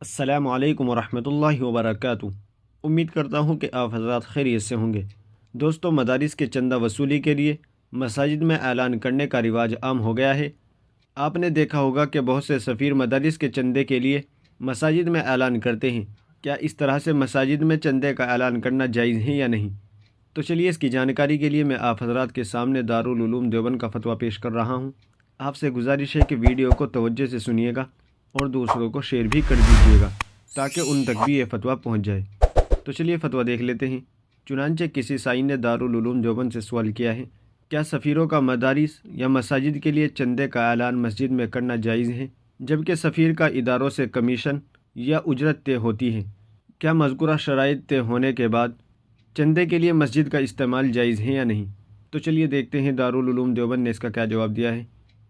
السلام علیکم ورحمۃ اللہ وبرکاتہ۔ امید کرتا ہوں کہ آپ حضرات خیریت سے ہوں گے۔ دوستو، مدارس کے چندہ وصولی کے لیے مساجد میں اعلان کرنے کا رواج عام ہو گیا ہے۔ آپ نے دیکھا ہوگا کہ بہت سے سفیر مدارس کے چندے کے لیے مساجد میں اعلان کرتے ہیں۔ کیا اس طرح سے مساجد میں چندے کا اعلان کرنا جائز ہے یا نہیں؟ تو چلیے اس کی جانکاری کے لیے میں آپ حضرات کے سامنے دارالعلوم دیوبند کا فتویٰ پیش کر رہا ہوں۔ آپ سے گزارش ہے کہ ویڈیو کو توجہ سے سنیے گا اور دوسروں کو شیئر بھی کر دیجیے گا تاکہ ان تک بھی یہ فتویٰ پہنچ جائے۔ تو چلیے فتویٰ دیکھ لیتے ہیں۔ چنانچہ کسی سائن نے دارالعلوم دیوبند سے سوال کیا ہے، کیا سفیروں کا مدارس یا مساجد کے لیے چندے کا اعلان مسجد میں کرنا جائز ہے، جبکہ سفیر کا اداروں سے کمیشن یا اجرت طے ہوتی ہے؟ کیا مذکورہ شرائط طے ہونے کے بعد چندے کے لیے مسجد کا استعمال جائز ہے یا نہیں؟ تو چلیے دیکھتے ہیں دارالعلوم دیوبند نے اس کا کیا جواب دیا ہے۔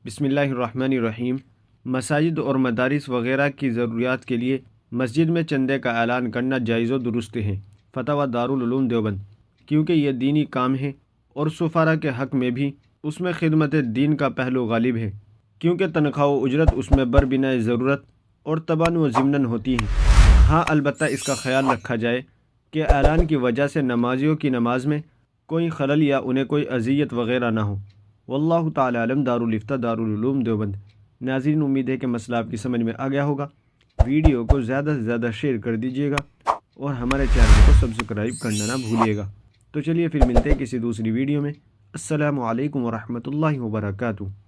بسم اللہ الرحمن الرحیم۔ مساجد اور مدارس وغیرہ کی ضروریات کے لیے مسجد میں چندے کا اعلان کرنا جائز و درست ہے۔ فتاویٰ دارالعلوم دیوبند۔ کیونکہ یہ دینی کام ہے اور سفارہ کے حق میں بھی اس میں خدمت دین کا پہلو غالب ہے، کیونکہ تنخواہ و اجرت اس میں بربنائے ضرورت اور تباں و ضمناً ہوتی ہے۔ ہاں، البتہ اس کا خیال رکھا جائے کہ اعلان کی وجہ سے نمازیوں کی نماز میں کوئی خلل یا انہیں کوئی اذیت وغیرہ نہ ہو۔ واللہ تعالی علم۔ دارالفتہ دارالعلوم دیوبند۔ ناظرین، امید ہے کہ مسئلہ آپ کی سمجھ میں آ گیا ہوگا۔ ویڈیو کو زیادہ سے زیادہ شیئر کر دیجیے گا اور ہمارے چینل کو سبسکرائب کرنا نہ بھولیے گا۔ تو چلیے پھر ملتے ہیں کسی دوسری ویڈیو میں۔ السلام علیکم ورحمۃ اللہ وبرکاتہ۔